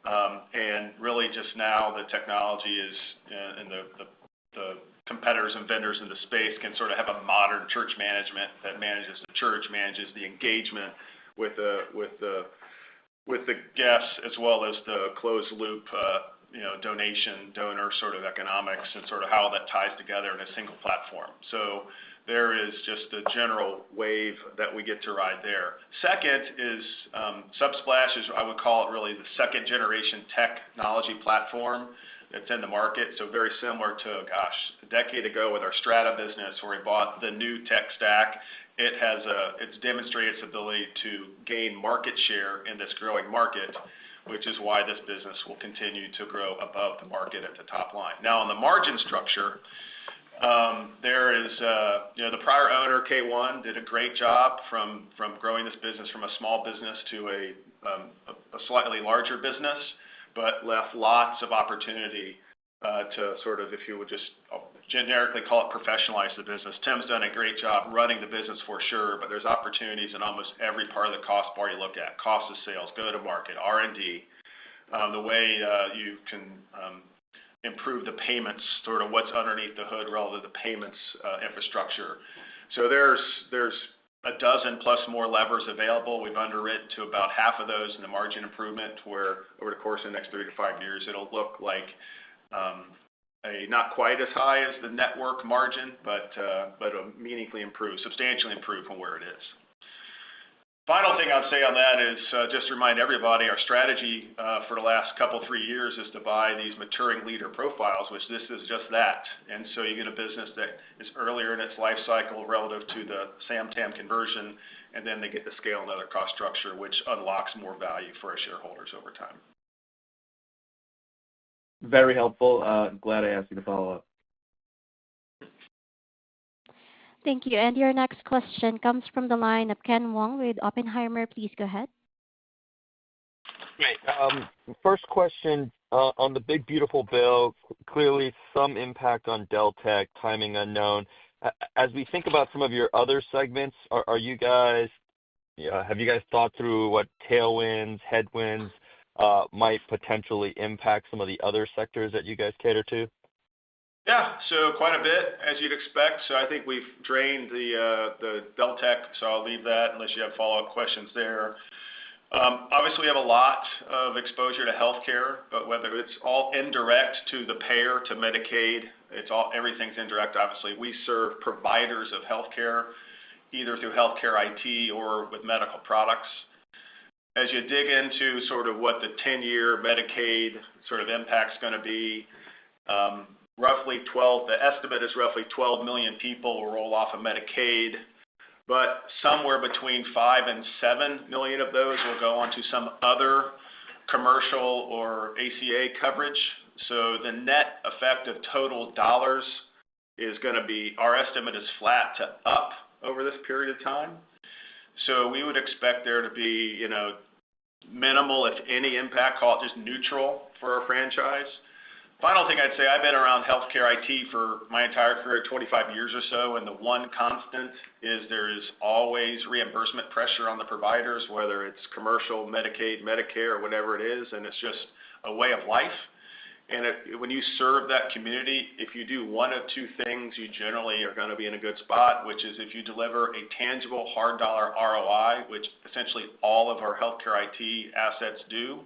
and really just now the technology is and the competitors and vendors in the space can sort of have a modern church management that manages the church, manages the engagement with the guests as well as the closed loop donor sort of economics and sort of how that ties together in a single platform. So there is just a general wave that we get to ride there. Second is Subsplash is, I would call it really the second generation technology platform that's in the market. So very similar to, gosh, a decade ago with our Strata business where we bought the new tech stack. It's demonstrated its ability to gain market share in this growing market, which is why this business will continue to grow above the market at the top line. Now, on the margin structure, there is, the prior owner, K1, did a great job from growing this business from a small business to a slightly larger business, but left lots of opportunity to sort of, if you would just generically call it professionalize the business. Tim's done a great job running the business for sure, but there's opportunities in almost every part of the cost bar you look at: cost of sales, go-to-market, R&D, the way you can improve the payments, sort of what's underneath the hood relative to the payments infrastructure. So there's a dozen plus more levers available. We've underwritten to about half of those in the margin improvement, where over the course of the next 3 to 5 years, it'll look like not quite as high as the network margin, but meaningfully improved, substantially improved from where it is. Final thing I'd say on that is just to remind everybody, our strategy for the last 3 years is to buy these maturing leader profiles, which this is just that. And so you get a business that is earlier in its life cycle relative to the SAM-TAM conversion, and then they get to scale another cost structure, which unlocks more value for our shareholders over time. Very helpful. Glad I asked you to follow up. Thank you. And your next question comes from the line of Ken Wong with Oppenheimer. Please go ahead. Great. First question on the big, beautiful bill, clearly some impact on Deltek, timing unknown. As we think about some of your other segments, have you guys thought through what tailwinds, headwinds might potentially impact some of the other sectors that you guys cater to? Yeah, so quite a bit, as you'd expect. So I think we've drained the Deltek, so I'll leave that unless you have follow-up questions there. Obviously, we have a lot of exposure to healthcare, but whether it's all indirect to the payer, to Medicaid, everything's indirect, obviously. We serve providers of healthcare, either through healthcare IT or with medical products. As you dig into sort of what the 10-year Medicaid sort of impact's going to be, the estimate is roughly 12 million people will roll off of Medicaid, but somewhere between 5 and 7 million of those will go on to some other commercial or ACA coverage. So the net effect of total dollars is going to be, our estimate is flat to up over this period of time. So we would expect there to be, minimal, if any, impact, call it just neutral for our franchise. Final thing I'd say, I've been around healthcare IT for my entire career, 25 years or so, and the one constant is there is always reimbursement pressure on the providers, whether it's commercial, Medicaid, Medicare, or whatever it is, and it's just a way of life. And when you serve that community, if you do one of two things, you generally are going to be in a good spot, which is if you deliver a tangible hard dollar ROI, which essentially all of our healthcare IT assets do,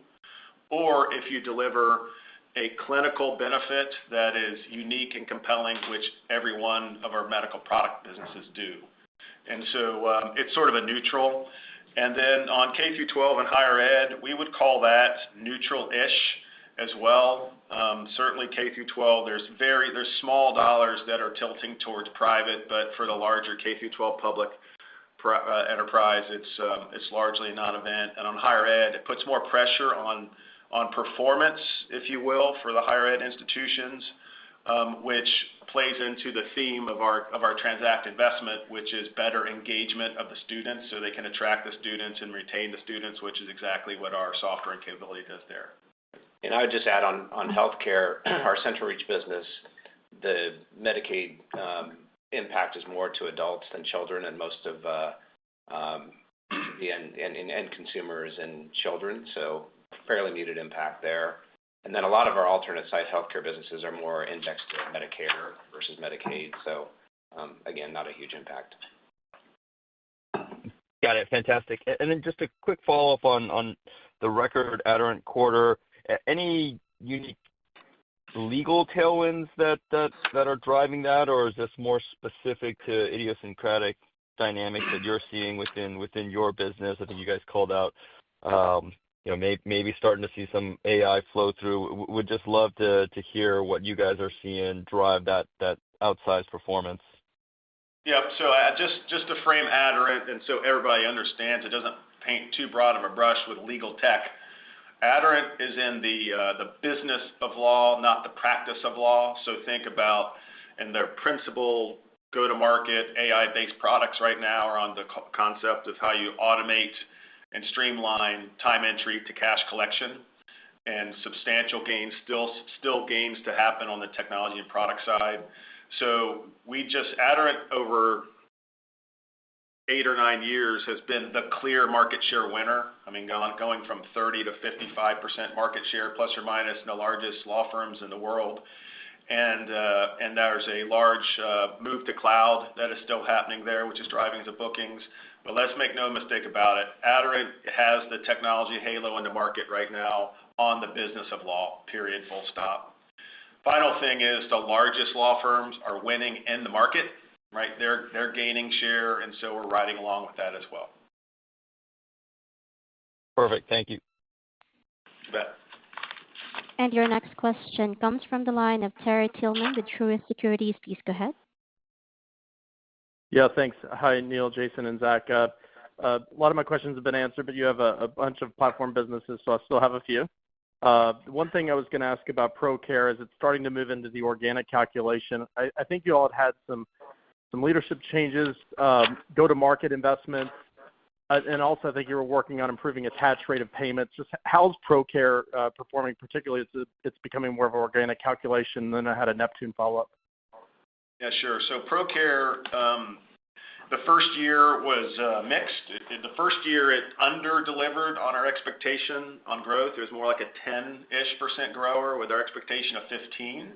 or if you deliver a clinical benefit that is unique and compelling, which every one of our medical product businesses do. And so it's sort of a neutral. And then on K through 12 and higher ed, we would call that neutral-ish as well. Certainly K through 12, there's small dollars that are tilting towards private, but for the larger K through 12 public enterprise, it's largely a non-event. And on higher ed, it puts more pressure on performance, if you will, for the higher ed institutions, which plays into the theme of our Transact investment, which is better engagement of the students so they can attract the students and retain the students, which is exactly what our software and capability does there. And I would just add on healthcare, our CentralReach business, the Medicaid impact is more to adults than children, and most of the end consumers and children, so fairly muted impact there. And then a lot of our alternate site healthcare businesses are more indexed to Medicare versus Medicaid, so again, not a huge impact. Got it. Fantastic. And then just a quick follow-up on the record Aderant quarter. Any unique legal tailwinds that are driving that, or is this more specific to idiosyncratic dynamics that you're seeing within your business? I think you guys called out maybe starting to see some AI flow through. Would just love to hear what you guys are seeing drive that outsized performance. Yep. So just to frame Aderant, and so everybody understands, it doesn't paint too broad of a brush with legal tech. Aderant is in the business of law, not the practice of law. So think about, and their principal go-to-market AI-based products right now are on the concept of how you automate and streamline time entry to cash collection, and substantial gains, still gains to happen on the technology and product side. So Aderant over 8 or 9 years has been the clear market share winner. I mean, going from 30 to 55% market share, plus or minus, the largest law firms in the world. And there's a large move to cloud that is still happening there, which is driving the bookings. But let's make no mistake about it. Aderant has the technology halo in the market right now on the business of law, period, full stop. Final thing is the largest law firms are winning in the market, right? They're gaining share, and so we're riding along with that as well. Perfect. Thank you. You bet. And your next question comes from the line of Terry Tillman with Truist Securities. Please go ahead. Yeah, thanks. Hi, Neil, Jason, and Zach. A lot of my questions have been answered, but you have a bunch of platform businesses, so I still have a few. One thing I was going to ask about ProCare is it's starting to move into the organic calculation. I think you all had some leadership changes, go-to-market investments, and also I think you were working on improving attach rate of payments. Just how's ProCare performing, particularly as it's becoming more of an organic calculation? Then I had a Neptune follow-up. Yeah, sure. So ProCare, the first year was mixed. The first year it under-delivered on our expectation on growth. It was more like a 10-ish% grower with our expectation of 15.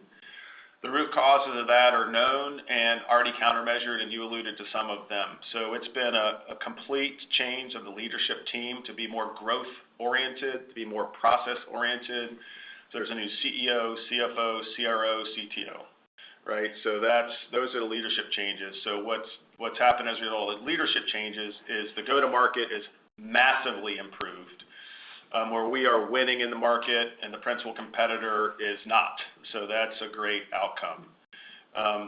The root causes of that are known and already countermeasured, and you alluded to some of them. So it's been a complete change of the leadership team to be more growth-oriented, to be more process-oriented. So there's a new CEO, CFO, CRO, CTO, right? So those are the leadership changes. So what's happened as a result of leadership changes is the go-to-market is massively improved, where we are winning in the market and the principal competitor is not. So that's a great outcome.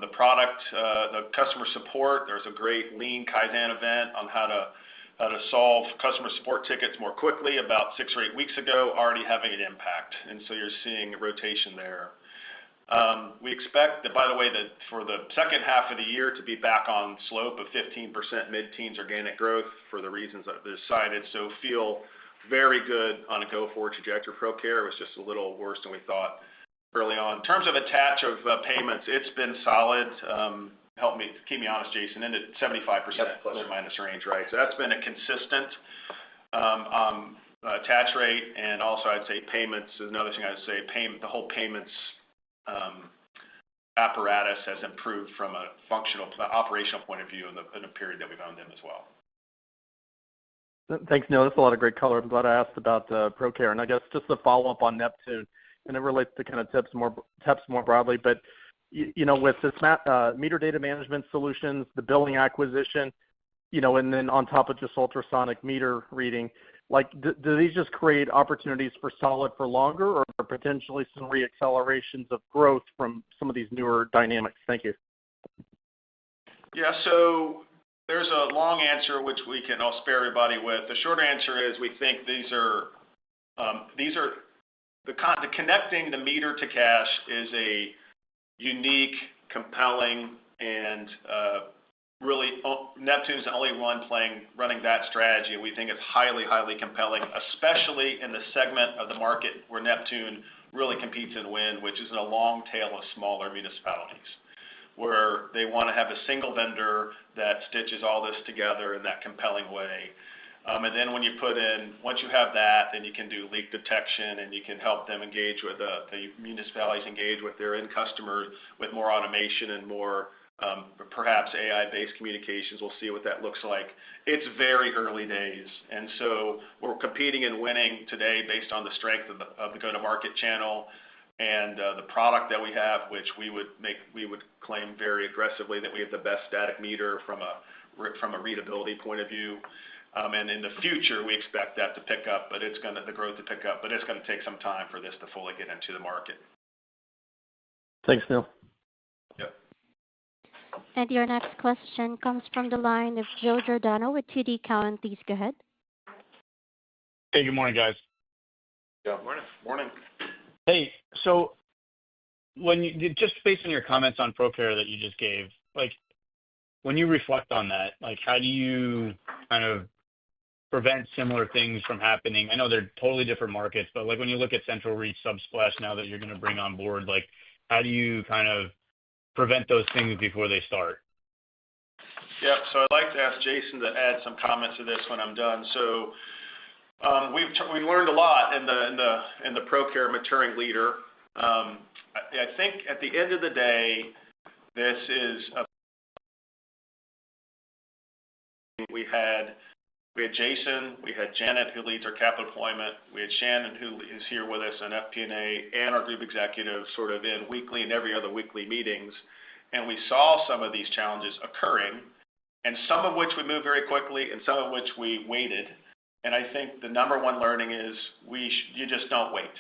The product, the customer support, there's a great lean Kaizen event on how to solve customer support tickets more quickly about 6 or 8 weeks ago, already having an impact. And so you're seeing a rotation there. We expect that, by the way, that for the second half of the year to be back on slope of 15% mid-teens organic growth for the reasons I've decided. So feel very good on a go-forward trajectory. ProCare was just a little worse than we thought early on. In terms of attach of payments, it's been solid. Keep me honest, Jason, in the 75% plus or minus range, right? So that's been a consistent attach rate, and also I'd say payments is another thing I'd say. The whole payments apparatus has improved from a operational point of view in the period that we've owned them as well. Thanks, Neil. That's a lot of great color. I'm glad I asked about ProCare. And I guess just to follow up on Neptune, and it relates to kind of TEPS more broadly, but with this meter data management solutions, the billing acquisition, and then on top of just ultrasonic meter reading, do these just create opportunities for solid for longer, or potentially some reaccelerations of growth from some of these newer dynamics? Thank you. Yeah, so there's a long answer which I'll spare everybody with. The short answer is we think these are the connecting the meter to cash is a unique, compelling, and really Neptune's the only one running that strategy. We think it's highly, highly compelling, especially in the segment of the market where Neptune really competes and wins, which is in a long tail of smaller municipalities, where they want to have a single vendor that stitches all this together in that compelling way. And then once you have that, then you can do leak detection, and you can help them engage with the municipalities, engage with their end customers with more automation and more perhaps AI-based communications. We'll see what that looks like. It's very early days, and so we're competing and winning today based on the strength of the go-to-market channel and the product that we have, which we would claim very aggressively that we have the best static meter from a readability point of view. And in the future, we expect that to pick up, but the growth to pick up, but it's going to take some time for this to fully get into the market. Thanks, Neil. Yep. And your next question comes from the line of Joe Giordano with TD Cowen. Please go ahead. Hey, good morning, guys. Yeah, morning. Hey, so just based on your comments on ProCare that you just gave, like when you reflect on that, like how do you kind of prevent similar things from happening? I know they're totally different markets, but like when you look at Central Reach, Subsplash now that you're going to bring on board, like how do you kind of prevent those things before they start? Yeah, so I'd like to ask Jason to add some comments to this when I'm done. So we learned a lot in the ProCare maturing leader. I think at the end of the day, this is we had Jason, we had Janet, who leads our capital deployment, we had Shannon, who is here with us in FP&A, and our group executives sort of in weekly and every other weekly meetings, and we saw some of these challenges occurring, and some of which we moved very quickly, and some of which we waited. And I think the number one learning is you just don't wait,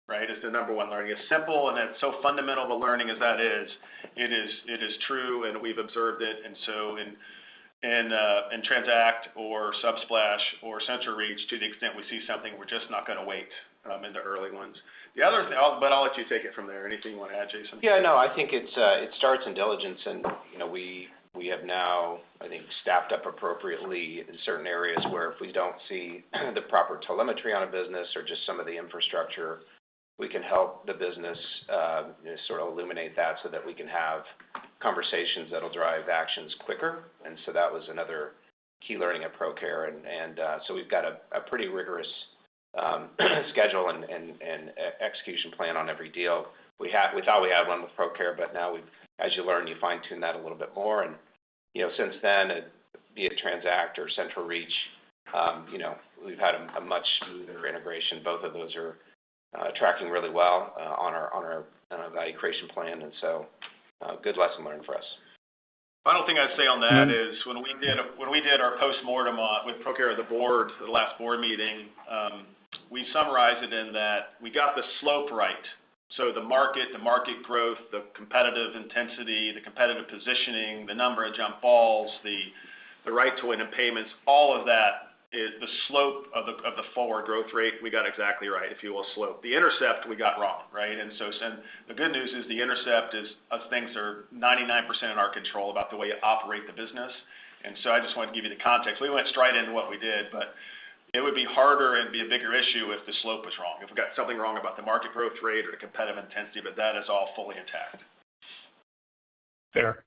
right? It's the number one learning. It's simple and it's so fundamental of a learning as that is. It is true, and we've observed it. And so in Transact or Subsplash or Central Reach, to the extent we see something, we're just not going to wait in the early ones. The other thing, but I'll let you take it from there. Anything you want to add, Jason? Yeah, no, I think it starts in diligence, and we have now, I think, staffed up appropriately in certain areas where if we don't see the proper telemetry on a business or just some of the infrastructure, we can help the business sort of illuminate that so that we can have conversations that'll drive actions quicker. And so that was another key learning at ProCare. And so we've got a pretty rigorous schedule and execution plan on every deal. We thought we had one with ProCare, but now as you learn, you fine tune that a little bit more. And since then, be it Transact or Central Reach, we've had a much smoother integration. Both of those are tracking really well on our value creation plan, and so good lesson learned for us. Final thing I'd say on that is when we did our postmortem with ProCare of the board, the last board meeting, we summarized it in that we got the slope right. So the market growth, the competitive intensity, the competitive positioning, the number of jump balls, the right to win in payments, all of that is the slope of the forward growth rate. We got exactly right, if you will, slope. The intercept we got wrong, right? And so the good news is the intercept is things are 99% in our control about the way you operate the business. And so I just wanted to give you the context. We went straight into what we did, but it would be harder and be a bigger issue if the slope was wrong, if we got something wrong about the market growth rate or the competitive intensity, but that is all fully intact. Fair.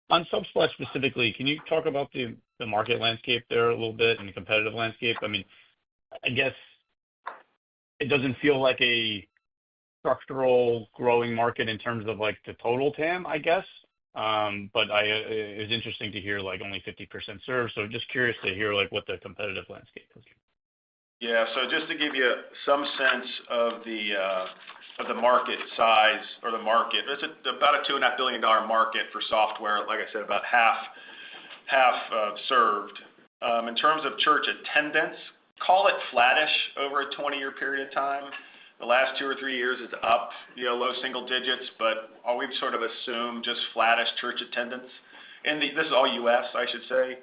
On Subsplash specifically, can you talk about the market landscape there a little bit and the competitive landscape? I mean, I guess it doesn't feel like a structural growing market in terms of like the total TAM, I guess. But it was interesting to hear like only 50% served. So just curious to hear like what the competitive landscape is. Yeah, so just to give you some sense of the market size or the market, it's about a $2.5 billion market for software. Like I said, about half served. In terms of church attendance, call it flattish over a 20-year period of time. The last 2 or 3 years is up, low single digits, but we've sort of assumed just flattish church attendance. And this is all U.S., I should say.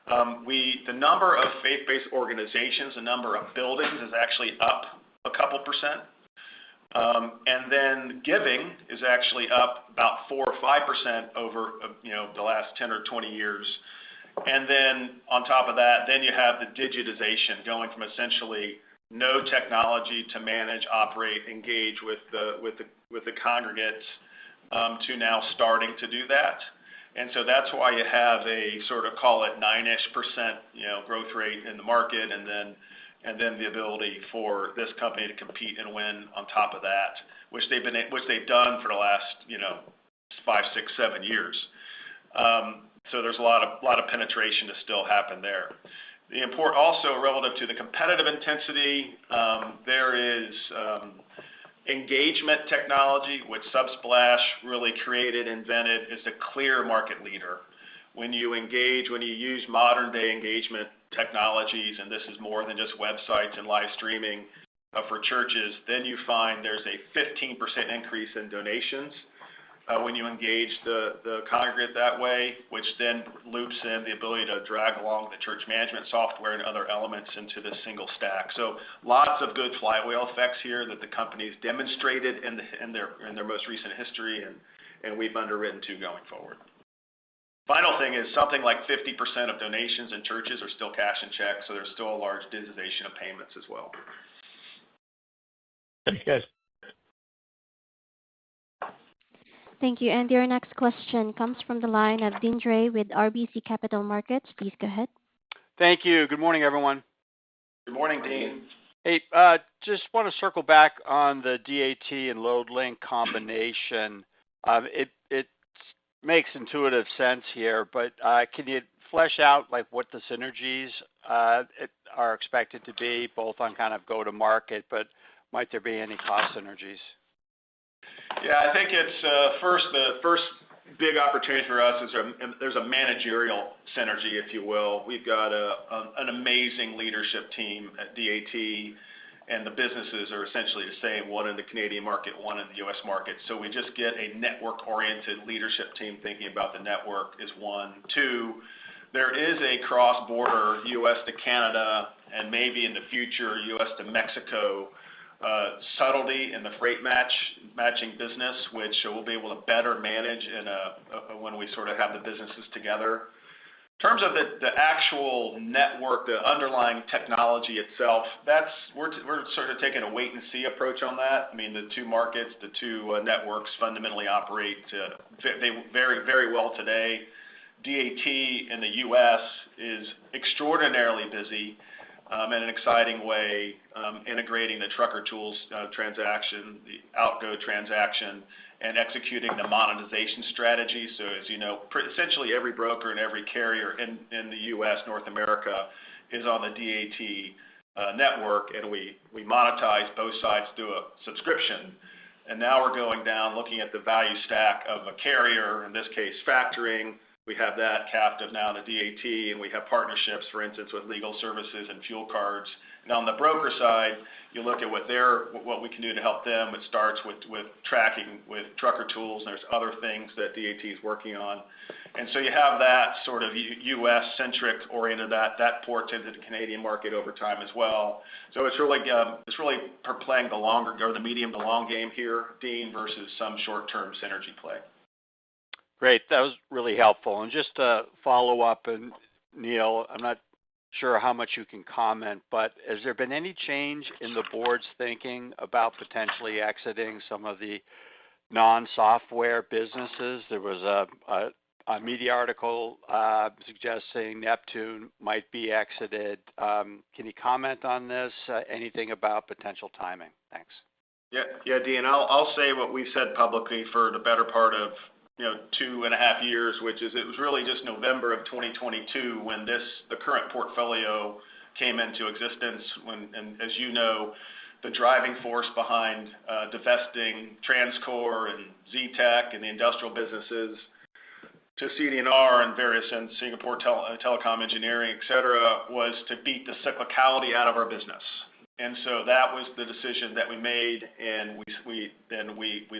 The number of faith-based organizations, the number of buildings is actually up a couple percent. And then giving is actually up about 4 or 5% over the last 10 or 20 years. And then on top of that, then you have the digitization going from essentially no technology to manage, operate, engage with the congregates to now starting to do that. And so that's why you have a sort of call it 9-ish% growth rate in the market, and then the ability for this company to compete and win on top of that, which they've done for the last 5, 6, 7 years. So there's a lot of penetration to still happen there. The import also relative to the competitive intensity, there is engagement technology, which Subsplash really created, invented, is a clear market leader. When you use modern day engagement technologies, and this is more than just websites and live streaming for churches, then you find there's a 15% increase in donations when you engage the congregate that way, which then loops in the ability to drag along the church management software and other elements into this single stack. So lots of good flywheel effects here that the company's demonstrated in their most recent history, and we've underwritten to going forward. Final thing is something like 50% of donations in churches are still cash and checks, so there's still a large digitization of payments as well. Thanks, guys. Thank you. And your next question comes from the line of Deane Dray with RBC Capital Markets. Please go ahead. Thank you. Good morning, everyone. Good morning, Dean. Hey, just want to circle back on the DAT and LoadLink combination. It makes intuitive sense here, but can you flesh out like what the synergies are expected to be, both on kind of go-to-market, but might there be any cost synergies? Yeah, I think it's the first big opportunity for us is there's a managerial synergy, if you will. We've got an amazing leadership team at DAT, and the businesses are essentially the same, one in the Canadian market, one in the U.S. market. So we just get a network-oriented leadership team thinking about the network is one. Two, there is a cross-border U.S. to Canada and maybe in the future U.S. to Mexico subtlety in the freight matching business, which we'll be able to better manage when we sort of have the businesses together. In terms of the actual network, the underlying technology itself, we're sort of taking a wait and see approach on that. I mean, the two markets, the two networks fundamentally operate very, very well today. DAT in the U.S. is extraordinarily busy in an exciting way, integrating the Trucker Tools transaction, the Outgo transaction, and executing the monetization strategy. So as you know, essentially every broker and every carrier in the U.S., North America, is on the DAT network, and we monetize both sides through a subscription. And now we're going down, looking at the value stack of a carrier, in this case factoring. We have that captive now in the DAT, and we have partnerships, for instance, with legal services and fuel cards. And on the broker side, you look at what we can do to help them. It starts with tracking with Trucker Tools, and there's other things that DAT is working on. And so you have that sort of U.S.-centric oriented that ports into the Canadian market over time as well. So it's really playing the medium to long game here, Dean, versus some short-term synergy play. Great. That was really helpful. And just to follow up, and Neil, I'm not sure how much you can comment, but has there been any change in the board's thinking about potentially exiting some of the non-software businesses? There was a media article suggesting Neptune might be exited. Can you comment on this? Anything about potential timing? Thanks. Yeah, Dean, I'll say what we've said publicly for the better part of 2.5 years, which is it was really just November of 2022 when the current portfolio came into existence. And as you know, the driving force behind divesting TransCore and ZTech and the industrial businesses to CD&R and various in Singapore telecom engineering, et cetera, was to beat the cyclicality out of our business. And so that was the decision that we made, and we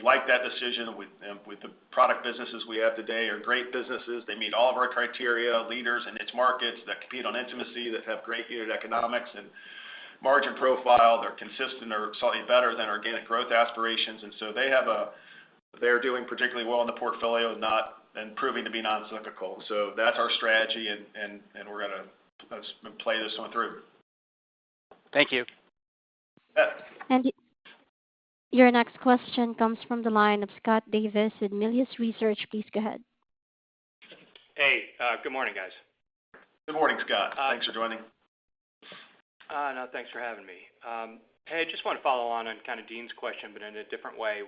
like that decision. With the product businesses we have today are great businesses. They meet all of our criteria, leaders in its markets that compete on intimacy, that have great unit economics and margin profile. They're consistent or slightly better than organic growth aspirations, and so they're doing particularly well in the portfolio and proving to be non-cyclical. So that's our strategy, and we're going to play this one through. Thank you. And your next question comes from the line of Scott Davis with Melius Research. Please go ahead. Hey, good morning, guys. Good morning, Scott. Thanks for joining. No, thanks for having me. Hey, I just want to follow on kind of Dean's question, but in a different way.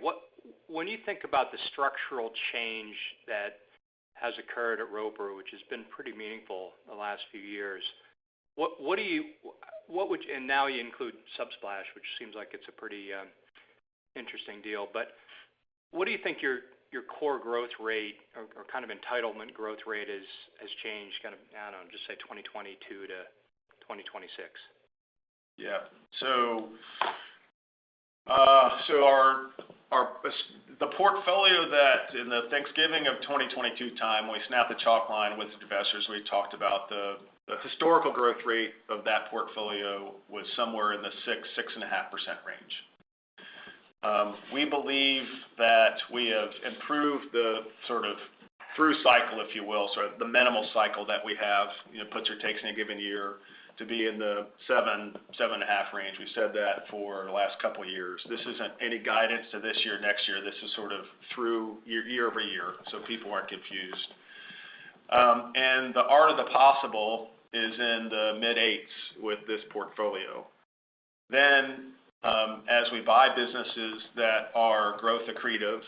When you think about the structural change that has occurred at Roper, which has been pretty meaningful the last few years, and now you include Subsplash, which seems like it's a pretty interesting deal. But what do you think your core growth rate or kind of entitlement growth rate has changed? Kind of, I don't know, just say 2022 to 2026? Yeah. The portfolio that in the Thanksgiving of 2022 time, we snapped the chalk line with the investors. We talked about the historical growth rate of that portfolio was somewhere in the 6.5% range. We believe that we have improved the sort of through cycle, if you will, sort of the minimal cycle that we have, puts or takes in a given year, to be in the 7.5 range. We've said that for the last couple of years. This isn't any guidance to this year, next year. This is sort of through year over year, so people aren't confused. And the art of the possible is in the mid-8s with this portfolio. Then, as we buy businesses that are growth accretive,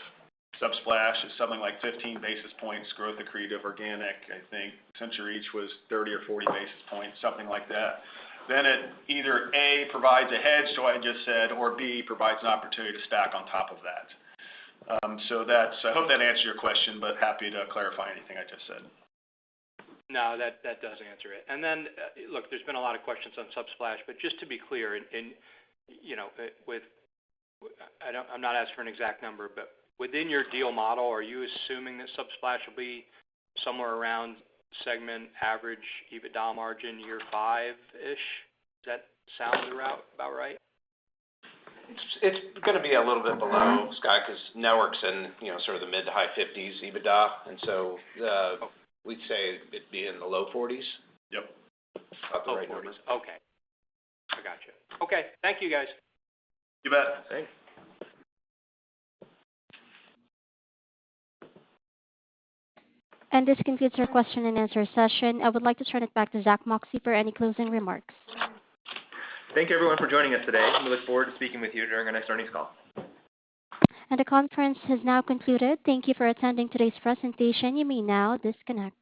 Subsplash is something like 15 basis points growth accretive, organic, I think CenturyEach was 30 or 40 basis points, something like that. Then it either A, provides a hedge to what I just said, or B, provides an opportunity to stack on top of that. I hope that answers your question, but happy to clarify anything I just said. No, that does answer it. And then, look, there's been a lot of questions on Subsplash, but just to be clear, I'm not asking for an exact number, but within your deal model, are you assuming that Subsplash will be somewhere around segment average EBITDA margin year 5-ish? Does that sound about right? It's going to be a little bit below, Scott, because Network's in sort of the mid to high 50s EBITDA, and so we'd say it'd be in the low 40s. Yep. About the right number. Okay. I got you. Okay. Thank you, guys. You bet. Thanks. And this concludes our question and answer session. I would like to turn it back to Zach Moxey for any closing remarks. Thank you, everyone, for joining us today. We look forward to speaking with you during our next earnings call. And the conference has now concluded. Thank you for attending today's presentation. You may now disconnect.